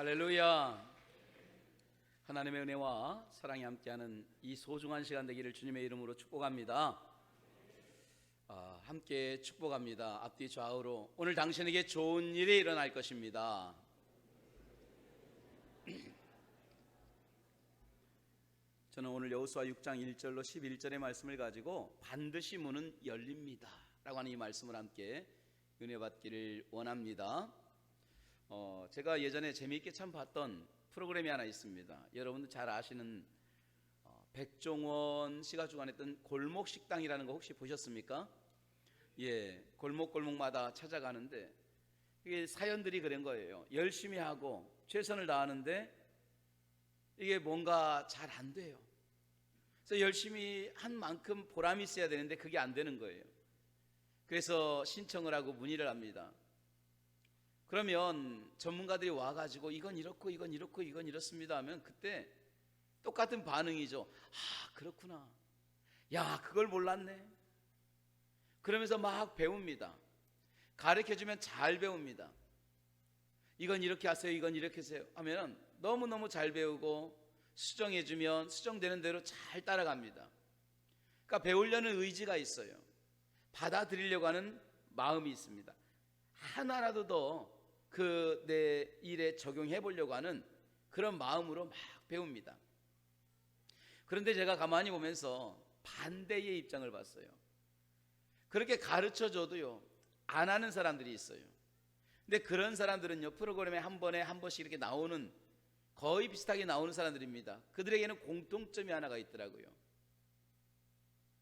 할렐루야. 하나님의 은혜와 사랑이 함께하는 이 소중한 시간 되기를 주님의 이름으로 축복합니다. 함께 축복합니다. 앞뒤 좌우로 오늘 당신에게 좋은 일이 일어날 것입니다. 저는 오늘 여호수아 6장 1절로 11절의 말씀을 가지고 반드시 문은 열립니다 라고 하는 이 말씀을 함께 은혜 받기를 원합니다. 제가 예전에 재미있게 참 봤던 프로그램이 하나 있습니다. 여러분들 잘 아시는 백종원 씨가 주관했던 골목식당이라는 거 혹시 보셨습니까? 예, 골목골목마다 찾아가는데 이게 사연들이 그런 거예요. 열심히 하고 최선을 다하는데 이게 뭔가 잘 안 돼요. 그래서 열심히 한 만큼 보람이 있어야 되는데 그게 안 되는 거예요. 그래서 신청을 하고 문의를 합니다. 그러면 전문가들이 와가지고 이건 이렇고 이건 이렇고 이건 이렇습니다 하면 그때 똑같은 반응이죠. 그렇구나. 야, 그걸 몰랐네. 그러면서 막 배웁니다. 가르쳐주면 잘 배웁니다. 이건 이렇게 하세요, 이건 이렇게 하세요 하면 너무너무 잘 배우고 수정해주면 수정되는 대로 잘 따라갑니다. 그러니까 배우려는 의지가 있어요. 받아들이려고 하는 마음이 있습니다. 하나라도 더 그 내 일에 적용해 보려고 하는 그런 마음으로 막 배웁니다. 그런데 제가 가만히 보면서 반대의 입장을 봤어요. 그렇게 가르쳐줘도요 안 하는 사람들이 있어요. 근데 그런 사람들은요 프로그램에 한 번에 한 번씩 이렇게 나오는 거의 비슷하게 나오는 사람들입니다. 그들에게는 공통점이 하나가 있더라고요.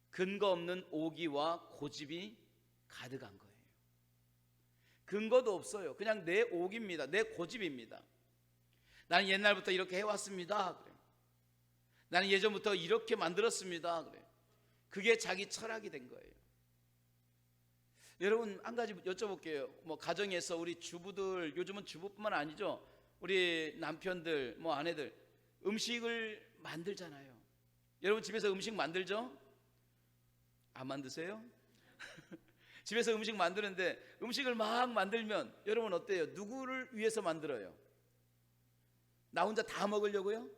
근거 없는 오기와 고집이 가득한 거예요. 근거도 없어요. 그냥 내 오기입니다. 내 고집입니다. 나는 옛날부터 이렇게 해왔습니다. 그래. 나는 예전부터 이렇게 만들었습니다. 그래. 그게 자기 철학이 된 거예요. 여러분 한 가지 여쭤볼게요. 가정에서 우리 주부들, 요즘은 주부뿐만 아니죠. 우리 남편들, 아내들 음식을 만들잖아요. 여러분 집에서 음식 만들죠? 안 만드세요? 집에서 음식 만드는데 음식을 막 만들면 여러분 어때요? 누구를 위해서 만들어요? 나 혼자 다 먹으려고요?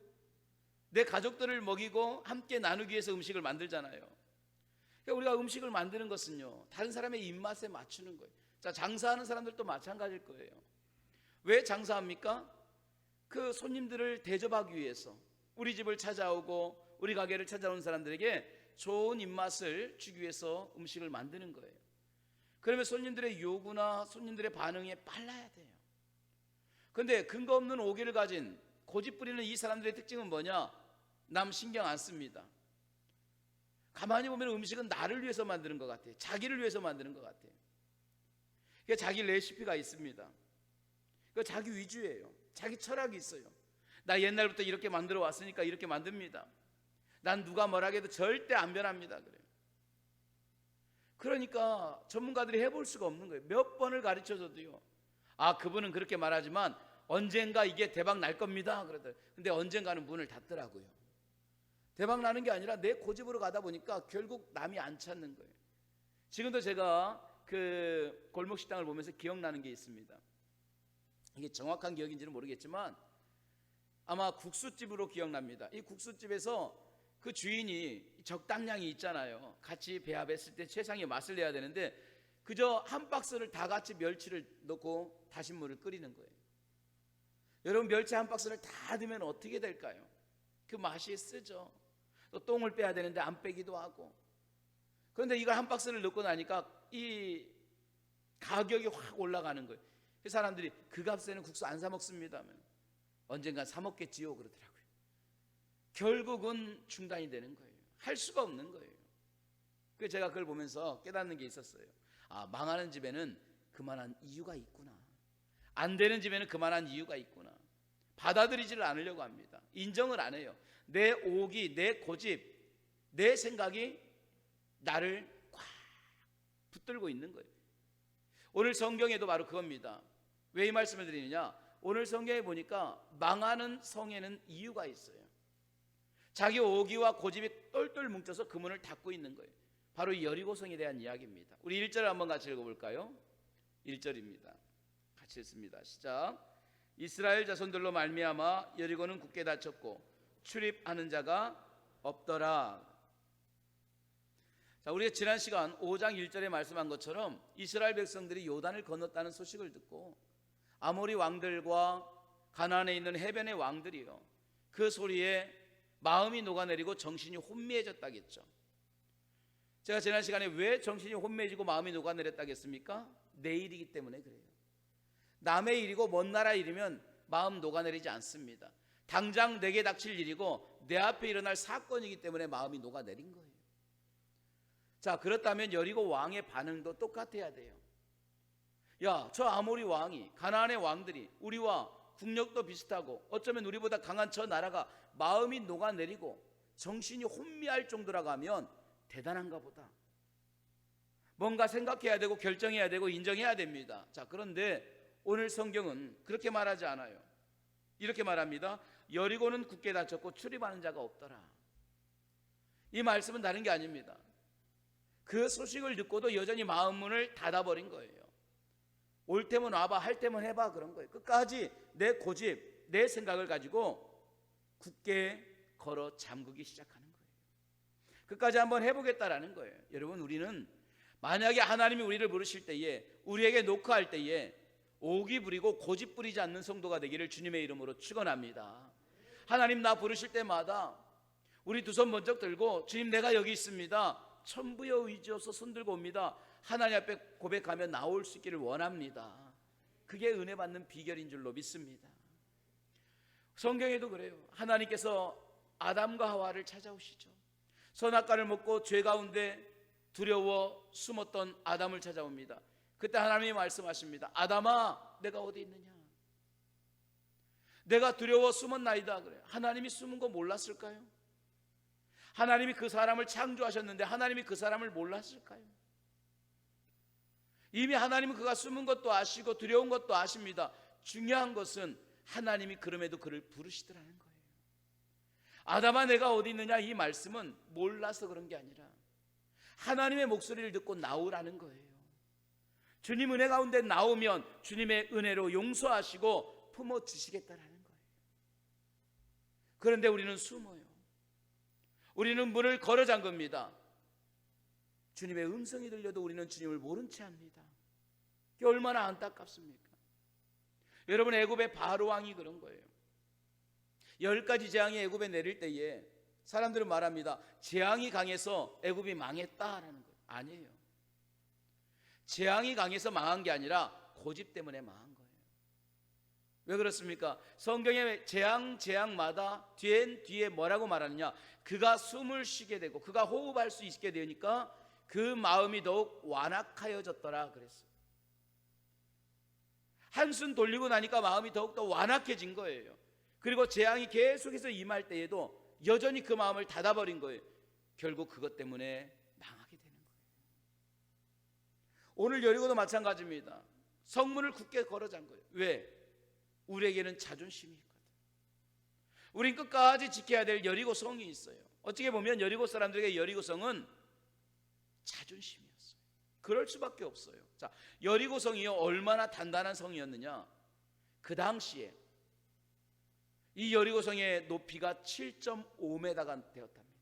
내 가족들을 먹이고 함께 나누기 위해서 음식을 만들잖아요. 그러니까 우리가 음식을 만드는 것은요 다른 사람의 입맛에 맞추는 거예요. 자, 장사하는 사람들도 마찬가지일 거예요. 왜 장사합니까? 그 손님들을 대접하기 위해서 우리 집을 찾아오고 우리 가게를 찾아온 사람들에게 좋은 입맛을 주기 위해서 음식을 만드는 거예요. 그러면 손님들의 요구나 손님들의 반응에 빨라야 돼요. 그런데 근거 없는 오기를 가진 고집 부리는 이 사람들의 특징은 뭐냐? 남 신경 안 씁니다. 가만히 보면 음식은 나를 위해서 만드는 것 같아요. 자기를 위해서 만드는 것 같아요. 그러니까 자기 레시피가 있습니다. 그 자기 위주예요. 자기 철학이 있어요. 나 옛날부터 이렇게 만들어 왔으니까 이렇게 만듭니다. 난 누가 뭐라 해도 절대 안 변합니다. 그래요. 그러니까 전문가들이 해볼 수가 없는 거예요. 몇 번을 가르쳐줘도요. 그분은 그렇게 말하지만 언젠가 이게 대박 날 겁니다. 그러더라고요. 근데 언젠가는 문을 닫더라고요. 대박 나는 게 아니라 내 고집으로 가다 보니까 결국 남이 안 찾는 거예요. 지금도 제가 그 골목식당을 보면서 기억나는 게 있습니다. 이게 정확한 기억인지는 모르겠지만 아마 국수집으로 기억납니다. 이 국수집에서 그 주인이 적당량이 있잖아요. 같이 배합했을 때 최상의 맛을 내야 되는데 그저 한 박스를 다 같이 멸치를 넣고 다신물을 끓이는 거예요. 여러분 멸치 한 박스를 다 넣으면 어떻게 될까요? 그 맛이 쓰죠. 또 똥을 빼야 되는데 안 빼기도 하고. 그런데 이걸 한 박스를 넣고 나니까 이 가격이 확 올라가는 거예요. 그 사람들이 그 값에는 국수 안 사 먹습니다. 언젠간 사 먹겠지요 그러더라고요. 결국은 중단이 되는 거예요. 할 수가 없는 거예요. 그래서 제가 그걸 보면서 깨닫는 게 있었어요. 망하는 집에는 그만한 이유가 있구나. 안 되는 집에는 그만한 이유가 있구나. 받아들이지를 않으려고 합니다. 인정을 안 해요. 내 오기, 내 고집, 내 생각이 나를 꽉 붙들고 있는 거예요. 오늘 성경에도 바로 그겁니다. 왜 이 말씀을 드리느냐? 오늘 성경에 보니까 망하는 성에는 이유가 있어요. 자기 오기와 고집이 똘똘 뭉쳐서 그 문을 닫고 있는 거예요. 바로 이 여리고성에 대한 이야기입니다. 우리 1절을 한번 같이 읽어볼까요? 1절입니다. 같이 읽습니다. 시작. 이스라엘 자손들로 말미암아 여리고는 굳게 닫혔고 출입하는 자가 없더라. 자, 우리가 지난 시간 5장 1절에 말씀한 것처럼 이스라엘 백성들이 요단을 건넜다는 소식을 듣고 아모리 왕들과 가나안에 있는 해변의 왕들이요, 그 소리에 마음이 녹아내리고 정신이 혼미해졌다겠죠. 제가 지난 시간에 왜 정신이 혼미해지고 마음이 녹아내렸다겠습니까? 내 일이기 때문에 그래요. 남의 일이고 먼 나라 일이면 마음 녹아내리지 않습니다. 당장 내게 닥칠 일이고 내 앞에 일어날 사건이기 때문에 마음이 녹아내린 거예요. 자, 그렇다면 여리고 왕의 반응도 똑같아야 돼요. 야, 저 아모리 왕이, 가나안의 왕들이 우리와 국력도 비슷하고 어쩌면 우리보다 강한 저 나라가 마음이 녹아내리고 정신이 혼미할 정도라고 하면 대단한가 보다. 뭔가 생각해야 되고 결정해야 되고 인정해야 됩니다. 자, 그런데 오늘 성경은 그렇게 말하지 않아요. 이렇게 말합니다. 여리고는 굳게 닫혔고 출입하는 자가 없더라. 이 말씀은 다른 게 아닙니다. 그 소식을 듣고도 여전히 마음문을 닫아버린 거예요. 올 테면 와봐, 할 테면 해봐, 그런 거예요. 끝까지 내 고집, 내 생각을 가지고 굳게 걸어 잠그기 시작하는 거예요. 끝까지 한번 해보겠다라는 거예요. 여러분, 우리는 만약에 하나님이 우리를 부르실 때에, 우리에게 노크할 때에 오기 부리고 고집 부리지 않는 성도가 되기를 주님의 이름으로 축원합니다. 하나님 나 부르실 때마다 우리 두 손 번쩍 들고 주님 내가 여기 있습니다, 천부여 의지어서 손들고 옵니다, 하나님 앞에 고백하며 나올 수 있기를 원합니다. 그게 은혜 받는 비결인 줄로 믿습니다. 성경에도 그래요. 하나님께서 아담과 하와를 찾아오시죠. 선악과를 먹고 죄 가운데 두려워 숨었던 아담을 찾아옵니다. 그때 하나님이 말씀하십니다. 아담아, 내가 어디 있느냐? 내가 두려워 숨었나이다. 그래. 하나님이 숨은 거 몰랐을까요? 하나님이 그 사람을 창조하셨는데 하나님이 그 사람을 몰랐을까요? 이미 하나님은 그가 숨은 것도 아시고 두려운 것도 아십니다. 중요한 것은 하나님이 그럼에도 그를 부르시더라는 거예요. 아담아, 내가 어디 있느냐? 이 말씀은 몰라서 그런 게 아니라 하나님의 목소리를 듣고 나오라는 거예요. 주님 은혜 가운데 나오면 주님의 은혜로 용서하시고 품어주시겠다라는 거예요. 그런데 우리는 숨어요. 우리는 문을 걸어 잠깁니다. 주님의 음성이 들려도 우리는 주님을 모른 채 합니다. 그게 얼마나 안타깝습니까? 여러분, 애굽의 바로 왕이 그런 거예요. 10가지 재앙이 애굽에 내릴 때에 사람들은 말합니다. 재앙이 강해서 애굽이 망했다라는 거예요. 아니에요. 재앙이 강해서 망한 게 아니라 고집 때문에 망한 거예요. 왜 그렇습니까? 성경의 재앙마다 뒤에 뭐라고 말하느냐? 그가 숨을 쉬게 되고 그가 호흡할 수 있게 되니까 그 마음이 더욱 완악하여졌더라 그랬어요. 한숨 돌리고 나니까 마음이 더욱더 완악해진 거예요. 그리고 재앙이 계속해서 임할 때에도 여전히 그 마음을 닫아버린 거예요. 결국 그것 때문에 망하게 되는 거예요. 오늘 여리고도 마찬가지입니다. 성문을 굳게 걸어 잠 거예요. 왜? 우리에게는 자존심이 있거든. 우린 끝까지 지켜야 될 여리고성이 있어요. 어떻게 보면 여리고 사람들에게 여리고성은 자존심이었어요. 그럴 수밖에 없어요. 자, 여리고성이요, 얼마나 단단한 성이었느냐? 그 당시에 이 여리고성의 높이가 7.5m가 되었답니다.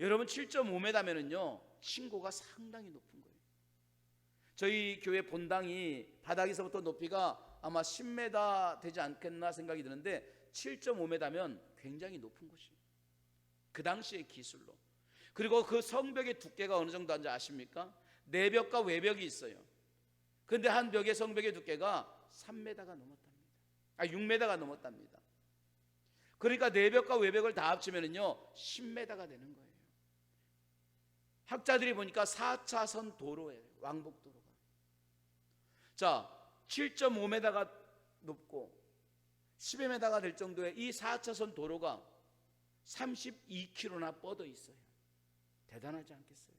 여러분, 7.5m면은요 층고가 상당히 높은 거예요. 저희 교회 본당이 바닥에서부터 높이가 아마 10m 되지 않겠나 생각이 드는데 7.5m면 굉장히 높은 곳이에요. 그 당시의 기술로. 그리고 그 성벽의 두께가 어느 정도 인지 아십니까? 내벽과 외벽이 있어요. 그런데 한 벽의 성벽의 두께가 3m가 넘었답니다. 6m가 넘었답니다. 그러니까 내벽과 외벽을 다 합치면은요 10m가 되는 거예요. 학자들이 보니까 4차선 도로예요. 왕복도로가. 자, 7.5m가 높고 10m가 될 정도의 이 4차선 도로가 32km나 뻗어 있어요. 대단하지 않겠어요?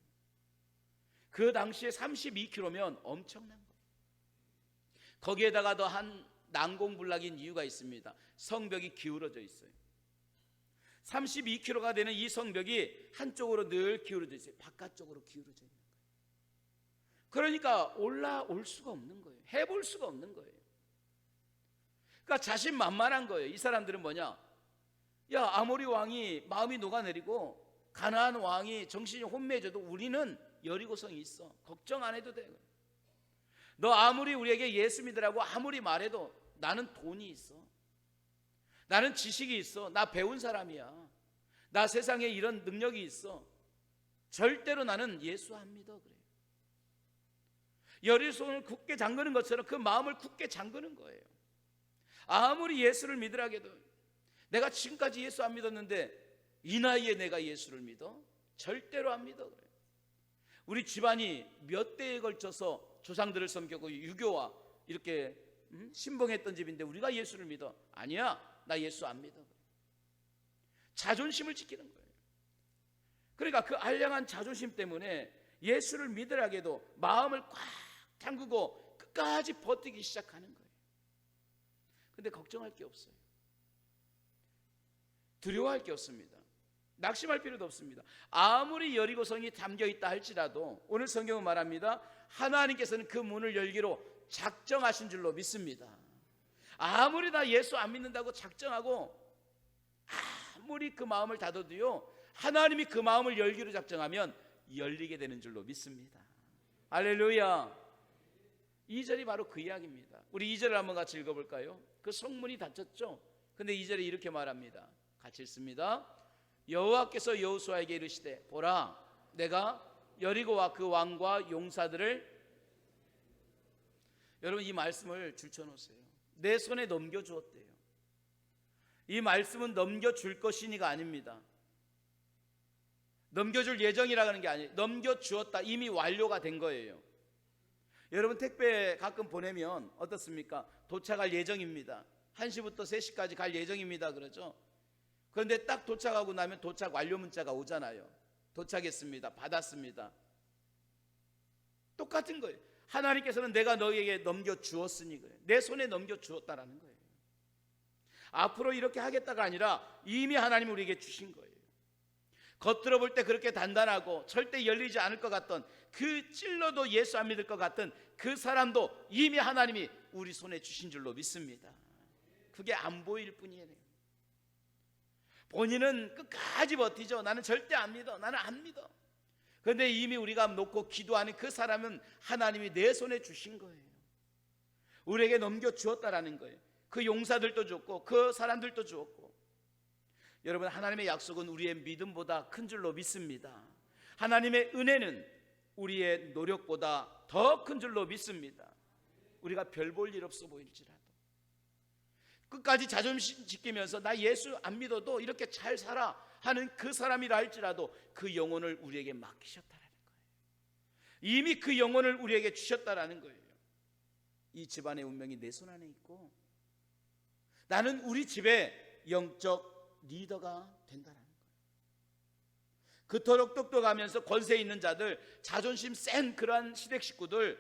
그 당시에 32km면 엄청난 거예요. 거기에다가 더 한 난공불락인 이유가 있습니다. 성벽이 기울어져 있어요. 32km가 되는 이 성벽이 한쪽으로 늘 기울어져 있어요. 바깥쪽으로 기울어져 있는 거예요. 그러니까 올라올 수가 없는 거예요. 해볼 수가 없는 거예요. 그러니까 자신만만한 거예요. 이 사람들은 뭐냐? 야, 아모리 왕이 마음이 녹아내리고 가나안 왕이 정신이 혼미해져도 우리는 여리고성이 있어. 걱정 안 해도 돼. 너 아무리 우리에게 예수 믿으라고 아무리 말해도 나는 돈이 있어. 나는 지식이 있어. 나 배운 사람이야. 나 세상에 이런 능력이 있어. 절대로 나는 예수 안 믿어. 그래. 여리고성을 굳게 잠그는 것처럼 그 마음을 굳게 잠그는 거예요. 아무리 예수를 믿으라 해도 내가 지금까지 예수 안 믿었는데 이 나이에 내가 예수를 믿어? 절대로 안 믿어. 그래. 우리 집안이 몇 대에 걸쳐서 조상들을 섬기고 유교와 이렇게 신봉했던 집인데 우리가 예수를 믿어? 아니야, 나 예수 안 믿어. 그래. 자존심을 지키는 거예요. 그러니까 그 알량한 자존심 때문에 예수를 믿으라 해도 마음을 꽉 잠그고 끝까지 버티기 시작하는 거예요. 근데 걱정할 게 없어요. 두려워할 게 없습니다. 낙심할 필요도 없습니다. 아무리 여리고성이 잠겨있다 할지라도 오늘 성경은 말합니다. 하나님께서는 그 문을 열기로 작정하신 줄로 믿습니다. 아무리 나 예수 안 믿는다고 작정하고 아무리 그 마음을 닫아도요, 하나님이 그 마음을 열기로 작정하면 열리게 되는 줄로 믿습니다. 할렐루야. 2절이 바로 그 이야기입니다. 우리 2절을 한번 같이 읽어볼까요? 그 성문이 닫혔죠. 근데 2절에 이렇게 말합니다. 같이 읽습니다. 여호와께서 여호수아에게 이르시되 보라, 내가 여리고와 그 왕과 용사들을, 여러분 이 말씀을 줄쳐놓으세요. 내 손에 넘겨주었대요. 이 말씀은 넘겨줄 것이니가 아닙니다. 넘겨줄 예정이라고 하는 게 아니에요. 넘겨주었다. 이미 완료가 된 거예요. 여러분 택배 가끔 보내면 어떻습니까? 도착할 예정입니다. 1시부터 3시까지 갈 예정입니다 그러죠. 그런데 딱 도착하고 나면 도착 완료 문자가 오잖아요. 도착했습니다. 받았습니다. 똑같은 거예요. 하나님께서는 내가 너희에게 넘겨주었으니 그래요. 내 손에 넘겨주었다라는 거예요. 앞으로 이렇게 하겠다가 아니라 이미 하나님이 우리에게 주신 거예요. 겉들어 볼 때 그렇게 단단하고 절대 열리지 않을 것 같던, 그 찔러도 예수 안 믿을 것 같던 그 사람도 이미 하나님이 우리 손에 주신 줄로 믿습니다. 그게 안 보일 뿐이에요. 본인은 끝까지 버티죠. 나는 절대 안 믿어. 나는 안 믿어. 그런데 이미 우리가 놓고 기도하는 그 사람은 하나님이 내 손에 주신 거예요. 우리에게 넘겨주었다라는 거예요. 그 용사들도 줬고 그 사람들도 주었고. 여러분 하나님의 약속은 우리의 믿음보다 큰 줄로 믿습니다. 하나님의 은혜는 우리의 노력보다 더 큰 줄로 믿습니다. 우리가 별 볼 일 없어 보일지라도 끝까지 자존심 지키면서 나 예수 안 믿어도 이렇게 잘 살아 하는 그 사람이라 할지라도 그 영혼을 우리에게 맡기셨다라는 거예요. 이미 그 영혼을 우리에게 주셨다라는 거예요. 이 집안의 운명이 내 손 안에 있고 나는 우리 집의 영적 리더가 된다는 거예요. 그토록 똑똑하면서 권세 있는 자들, 자존심 센 그러한 시댁 식구들,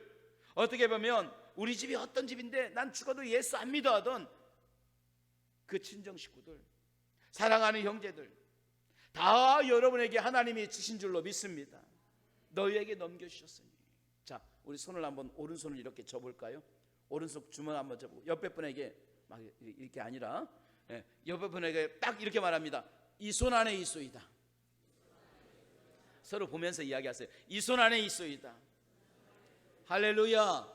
어떻게 보면 우리 집이 어떤 집인데 난 죽어도 예수 안 믿어 하던 그 친정 식구들, 사랑하는 형제들, 다 여러분에게 하나님이 주신 줄로 믿습니다. 너희에게 넘겨주셨으니. 자, 우리 손을 한번, 오른손을 이렇게 접을까요? 오른손 주먹 한번 접고 옆에 분에게 막 이렇게 아니라 옆에 분에게 딱 이렇게 말합니다. 이 손 안에 있소이다. 서로 보면서 이야기하세요. 이 손 안에 있소이다. 할렐루야.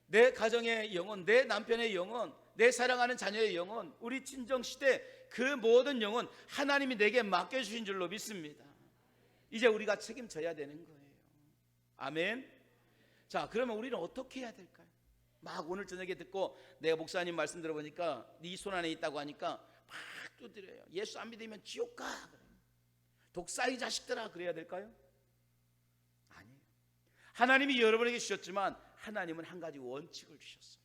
내 가정의 영혼, 내 남편의 영혼, 내 사랑하는 자녀의 영혼, 우리 친정시대 그 모든 영혼 하나님이 내게 맡겨주신 줄로 믿습니다. 이제 우리가 책임져야 되는 거예요. 아멘. 자, 그러면 우리는 어떻게 해야 될까요? 막 오늘 저녁에 듣고 내가 목사님 말씀 들어보니까 네 손 안에 있다고 하니까 막 두드려요. 예수 안 믿으면 지옥 가. 독사이 자식들아, 그래야 될까요? 아니에요. 하나님이 여러분에게 주셨지만 하나님은 한 가지 원칙을 주셨어요.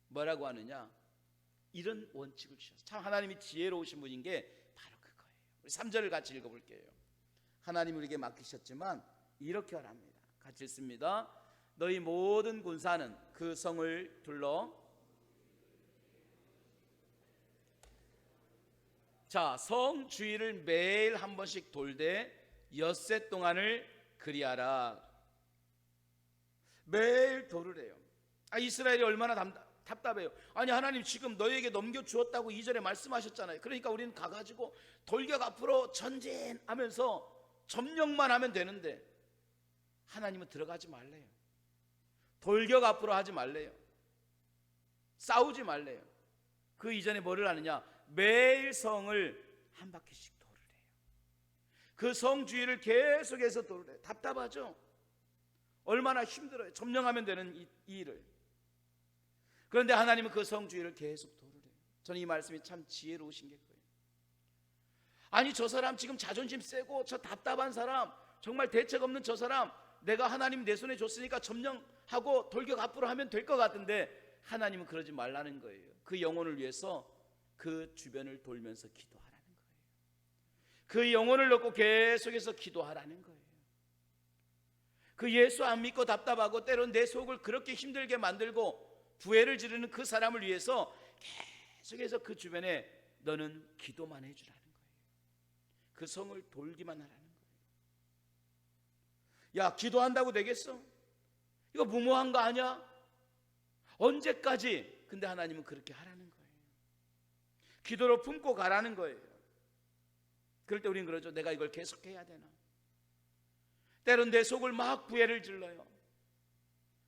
뭐라고 하느냐? 이런 원칙을 주셨어요. 참 하나님이 지혜로우신 분인 게 바로 그거예요. 우리 3절을 같이 읽어볼게요. 하나님 우리에게 맡기셨지만 이렇게 하랍니다. 같이 읽습니다. 너희 모든 군사는 그 성을 둘러, 자, 성 주위를 매일 한 번씩 돌되 엿새 동안을 그리하라. 매일 돌으래요. 이스라엘이 얼마나 답답해요. 아니 하나님 지금 너희에게 넘겨주었다고 2절에 말씀하셨잖아요. 그러니까 우리는 가가지고 돌격 앞으로 전진하면서 점령만 하면 되는데 하나님은 들어가지 말래요. 돌격 앞으로 하지 말래요. 싸우지 말래요. 그 이전에 뭐를 하느냐? 매일 성을 한 바퀴씩 돌을 해요. 그 성 주위를 계속해서 돌을 해요. 답답하죠? 얼마나 힘들어요. 점령하면 되는 이 일을. 그런데 하나님은 그 성 주위를 계속 돌을 해요. 저는 이 말씀이 참 지혜로우신 게 그래요. 아니 저 사람 지금 자존심 세고 저 답답한 사람, 정말 대책 없는 저 사람, 내가 하나님 내 손에 줬으니까 점령하고 돌격 앞으로 하면 될 것 같은데 하나님은 그러지 말라는 거예요. 그 영혼을 위해서 그 주변을 돌면서 기도하라는 거예요. 그 영혼을 놓고 계속해서 기도하라는 거예요. 그 예수 안 믿고 답답하고 때론 내 속을 그렇게 힘들게 만들고 부해를 지르는 그 사람을 위해서 계속해서 그 주변에 너는 기도만 해주라는 거예요. 그 성을 돌기만 하라는 거예요. 야, 기도한다고 되겠어? 이거 무모한 거 아니야? 언제까지? 근데 하나님은 그렇게 하라는 거예요. 기도로 품고 가라는 거예요. 그럴 때 우리는 그러죠. 내가 이걸 계속해야 되나? 때론 내 속을 막 부해를 질러요.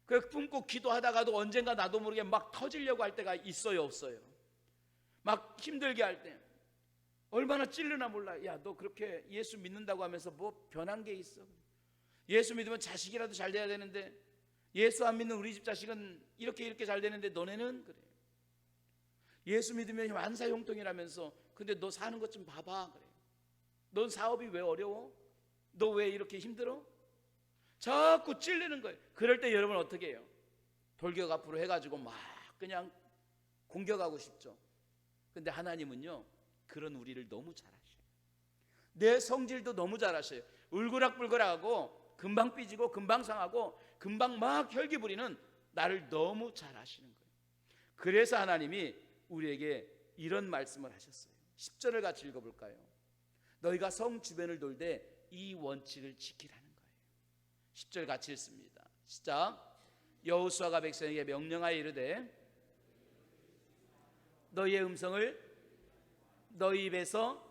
그 품고 기도하다가도 언젠가 나도 모르게 막 터지려고 할 때가 있어요, 없어요? 막 힘들게 할 때 얼마나 찔르나 몰라. 야, 너 그렇게 예수 믿는다고 하면서 뭐 변한 게 있어? 예수 믿으면 자식이라도 잘 돼야 되는데, 예수 안 믿는 우리 집 자식은 이렇게 잘 되는데 너네는 그래. 예수 믿으면 만사형통이라면서, 근데 너 사는 것 좀 봐봐 그래. 넌 사업이 왜 어려워? 너 왜 이렇게 힘들어? 자꾸 찔리는 거예요. 그럴 때 여러분 어떻게 해요? 돌격 앞으로 해가지고 막 그냥 공격하고 싶죠. 근데 하나님은요, 그런 우리를 너무 잘 아셔요. 내 성질도 너무 잘 아셔요. 울그락불그락하고 금방 삐지고 금방 상하고 금방 막 혈기 부리는 나를 너무 잘 아시는 거예요. 그래서 하나님이 우리에게 이런 말씀을 하셨어요. 10절을 같이 읽어볼까요? 너희가 성 주변을 돌되 이 원칙을 지키라는 거예요. 10절 같이 읽습니다. 시작. 여호수아가 백성에게 명령하여 이르되 너희의 음성을 너희 입에서,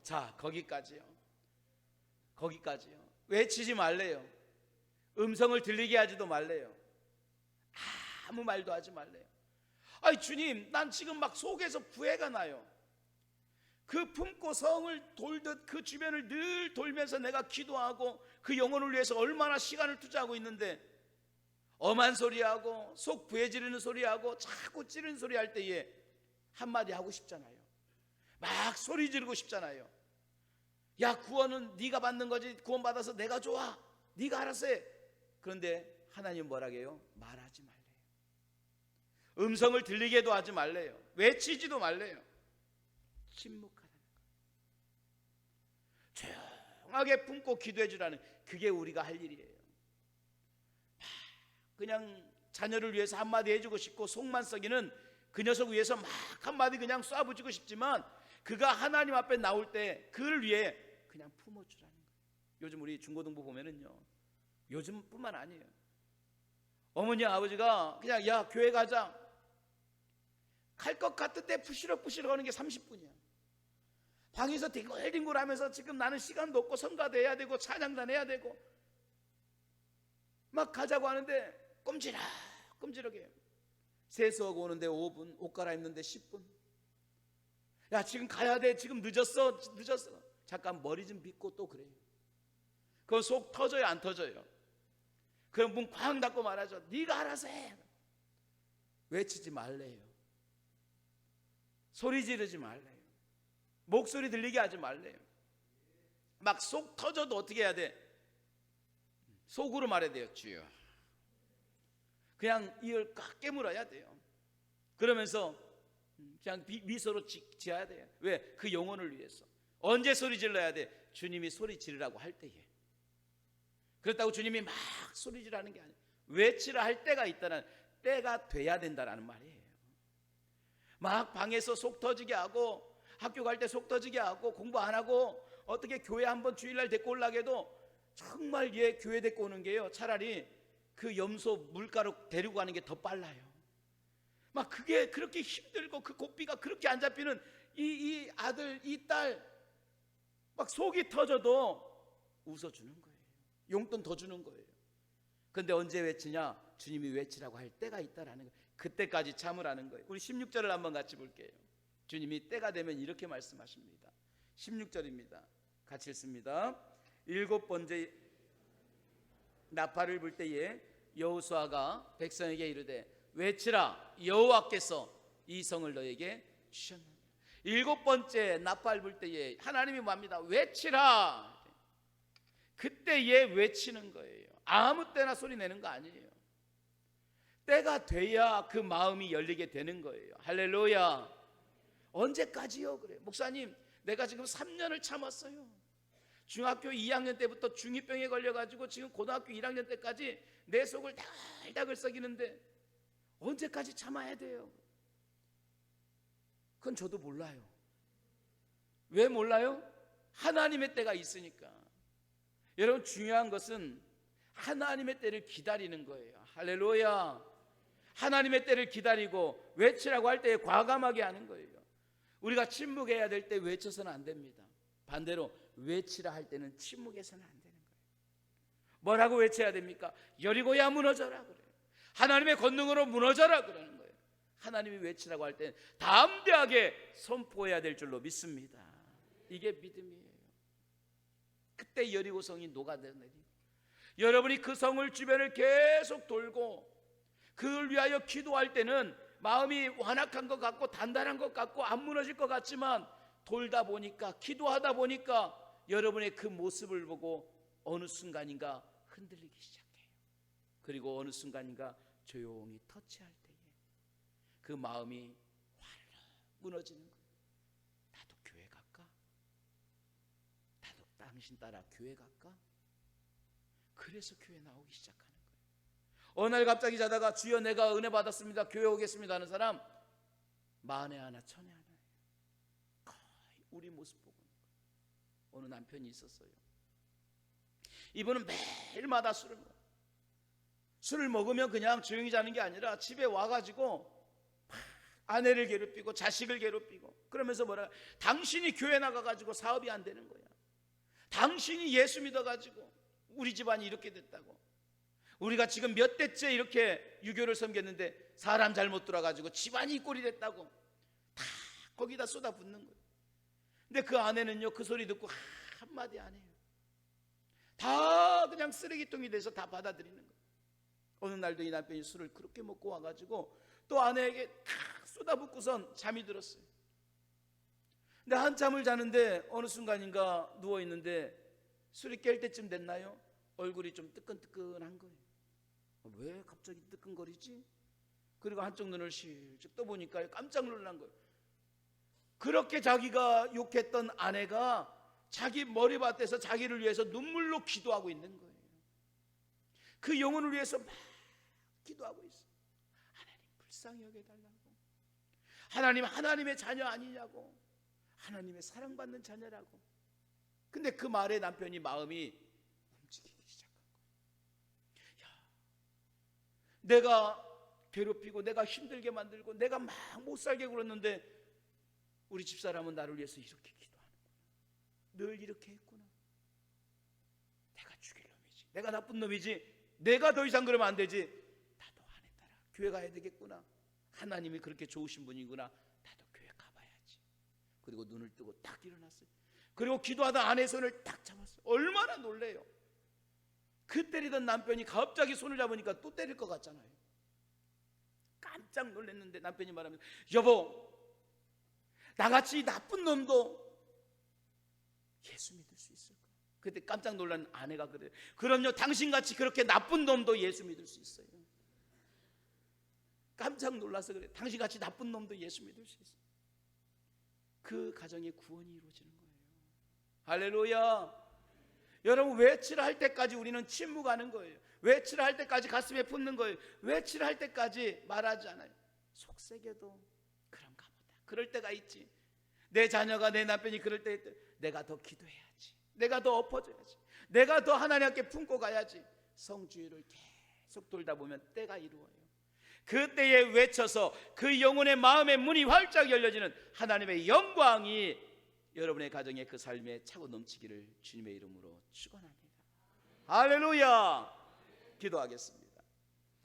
자, 거기까지요. 외치지 말래요. 음성을 들리게 하지도 말래요. 아무 말도 하지 말래요. 아니 주님, 난 지금 막 속에서 부해가 나요. 그 품고 성을 돌듯 그 주변을 늘 돌면서 내가 기도하고 그 영혼을 위해서 얼마나 시간을 투자하고 있는데 엄한 소리하고 속 부해지르는 소리하고 자꾸 찌르는 소리 할 때에 한마디 하고 싶잖아요. 막 소리 지르고 싶잖아요. 야, 구원은 네가 받는 거지. 구원 받아서 내가 좋아. 네가 알아서 해. 그런데 하나님 뭐라게요? 말하지 말래요. 음성을 들리게도 하지 말래요. 외치지도 말래요. 침묵하라는 거예요. 조용하게 품고 기도해 주라는, 그게 우리가 할 일이에요. 그냥 자녀를 위해서 한마디 해주고 싶고 속만 썩이는 그 녀석 위해서 막 한마디 그냥 쏴부지고 싶지만 그가 하나님 앞에 나올 때 그를 위해 그냥 품어주라는 거예요. 요즘 우리 중고등부 보면은요, 요즘뿐만 아니에요. 어머니 아버지가 그냥 야 교회 가자 갈 것 같은데 부시럭부시럭 하는 게 30분이야. 방에서 뒹굴뒹굴 하면서 지금 나는 시간도 없고 성가도 해야 되고 찬양단 해야 되고 막 가자고 하는데 꼼지락해요. 세수하고 오는데 5분, 옷 갈아입는데 10분. 야 지금 가야 돼, 지금 늦었어. 잠깐 머리 좀 빗고 또 그래요. 그럼 속 터져요, 안 터져요? 그럼 문 쾅 닫고 말하죠. 네가 알아서 해. 외치지 말래요. 소리 지르지 말래요. 목소리 들리게 하지 말래요. 막 속 터져도 어떻게 해야 돼? 속으로 말해야 돼요. 주여. 그냥 이를 꽉 깨물어야 돼요. 그러면서 그냥 미소로 지어야 돼요. 왜? 그 영혼을 위해서. 언제 소리 질러야 돼? 주님이 소리 지르라고 할 때에. 그렇다고 주님이 막 소리 지르라는 게 아니에요. 외치라 할 때가 있다는, 때가 돼야 된다는 말이에요. 막 방에서 속 터지게 하고 학교 갈 때 속 터지게 하고 공부 안 하고 어떻게 교회 한번 주일날 데리고 올라게 해도 정말 교회 데리고 오는 게요, 차라리 그 염소 물가로 데리고 가는 게 더 빨라요. 막 그게 그렇게 힘들고 그 고삐가 그렇게 안 잡히는 이 아들, 이 딸, 막 속이 터져도 웃어주는 거예요. 용돈 더 주는 거예요. 근데 언제 외치냐? 주님이 외치라고 할 때가 있다라는 거예요. 그때까지 참으라는 거예요. 우리 16절을 한번 같이 볼게요. 주님이 때가 되면 이렇게 말씀하십니다. 16절입니다. 같이 읽습니다. 7번째 나팔을 불 때에 여호수아가 백성에게 이르되 외치라, 여호와께서 이 성을 너에게 주셨느니라. 7번째 나팔 불 때에 하나님이 뭡니다? 외치라. 그때에 외치는 거예요. 아무 때나 소리 내는 거 아니에요. 때가 돼야 그 마음이 열리게 되는 거예요. 할렐루야. 언제까지요? 그래 목사님, 내가 지금 3년을 참았어요. 중학교 2학년 때부터 중2병에 걸려가지고 지금 고등학교 1학년 때까지 내 속을 달달글 썩이는데 언제까지 참아야 돼요? 그건 저도 몰라요. 왜 몰라요? 하나님의 때가 있으니까. 여러분, 중요한 것은 하나님의 때를 기다리는 거예요. 할렐루야. 하나님의 때를 기다리고 외치라고 할 때에 과감하게 하는 거예요. 우리가 침묵해야 될 때 외쳐서는 안 됩니다. 반대로 외치라 할 때는 침묵해서는 안 되는 거예요. 뭐라고 외쳐야 됩니까? 여리고야 무너져라 그래요. 하나님의 권능으로 무너져라 그러는 거예요. 하나님이 외치라고 할 때는 담대하게 선포해야 될 줄로 믿습니다. 이게 믿음이에요. 그때 여리고성이 녹아내리고 여러분이 그 성을 주변을 계속 돌고 그걸 위하여 기도할 때는 마음이 완악한 것 같고 단단한 것 같고 안 무너질 것 같지만 돌다 보니까, 기도하다 보니까 여러분의 그 모습을 보고 어느 순간인가 흔들리기 시작해요. 그리고 어느 순간인가 조용히 터치할 때에 그 마음이 활로 무너지는 거예요. 나도 교회 갈까? 나도 당신 따라 교회 갈까? 그래서 교회 나오기 시작하는 거예요. 어느 날 갑자기 자다가 주여 내가 은혜 받았습니다, 교회 오겠습니다 하는 사람 만에 하나 천에 하나예요. 거의 우리 모습 보고 어느 남편이 있었어요. 이분은 매일마다 술을 먹으면 그냥 조용히 자는 게 아니라 집에 와가지고 아내를 괴롭히고 자식을 괴롭히고 그러면서 뭐라, 당신이 교회 나가가지고 사업이 안 되는 거야. 당신이 예수 믿어가지고 우리 집안이 이렇게 됐다고. 우리가 지금 몇 대째 이렇게 유교를 섬겼는데 사람 잘못 들어가지고 집안이 이 꼴이 됐다고 다 거기다 쏟아붓는 거예요. 근데 그 아내는요, 그 소리 듣고 한마디 안 해요. 다 그냥 쓰레기통이 돼서 다 받아들이는 거예요. 어느 날도 이 남편이 술을 그렇게 먹고 와가지고 또 아내에게 다 쏟아붓고선 잠이 들었어요. 근데 한참을 자는데 어느 순간인가 누워있는데 술이 깰 때쯤 됐나요? 얼굴이 좀 뜨끈뜨끈한 거예요. 왜 갑자기 뜨끈거리지? 그리고 한쪽 눈을 실쭉 떠보니까 깜짝 놀란 거예요. 그렇게 자기가 욕했던 아내가 자기 머리밭에서 자기를 위해서 눈물로 기도하고 있는 거예요. 그 영혼을 위해서 막 기도하고 있어요. 하나님 불쌍히 여겨달라고. 하나님, 하나님의 자녀 아니냐고. 하나님의 사랑받는 자녀라고. 근데 그 말에 남편이 마음이 움직이기 시작한 거예요. 야, 내가 괴롭히고 내가 힘들게 만들고 내가 막 못 살게 굴었는데 우리 집사람은 나를 위해서 이렇게 기도하는구나. 늘 이렇게 했구나. 내가 죽일 놈이지, 내가 나쁜 놈이지, 내가 더 이상 그러면 안 되지. 나도 아내 따라 교회 가야 되겠구나. 하나님이 그렇게 좋으신 분이구나. 나도 교회 가봐야지. 그리고 눈을 뜨고 딱 일어났어요. 그리고 기도하다 아내 손을 딱 잡았어요. 얼마나 놀래요. 그 때리던 남편이 갑자기 손을 잡으니까 또 때릴 것 같잖아요. 깜짝 놀랐는데 남편이 말합니다. 여보, 나같이 나쁜 놈도 예수 믿을 수 있을까? 그때 깜짝 놀란 아내가 그래요. 그럼요, 당신같이 그렇게 나쁜 놈도 예수 믿을 수 있어요. 깜짝 놀라서 그래요. 당신같이 나쁜 놈도 예수 믿을 수 있어요. 그 가정의 구원이 이루어지는 거예요. 할렐루야. 여러분, 외치라 할 때까지 우리는 침묵하는 거예요. 외치라 할 때까지 가슴에 품는 거예요. 외치라 할 때까지 말하지 않아요. 속색에도 그런가 보다, 그럴 때가 있지. 내 자녀가, 내 남편이 그럴 때 내가 더 기도해야지, 내가 더 엎어져야지, 내가 더 하나님 함께 품고 가야지. 성주의를 계속 돌다 보면 때가 이루어요. 그때에 외쳐서 그 영혼의 마음의 문이 활짝 열려지는 하나님의 영광이 여러분의 가정의 그 삶에 차고 넘치기를 주님의 이름으로 축원합니다. 할렐루야. 기도하겠습니다.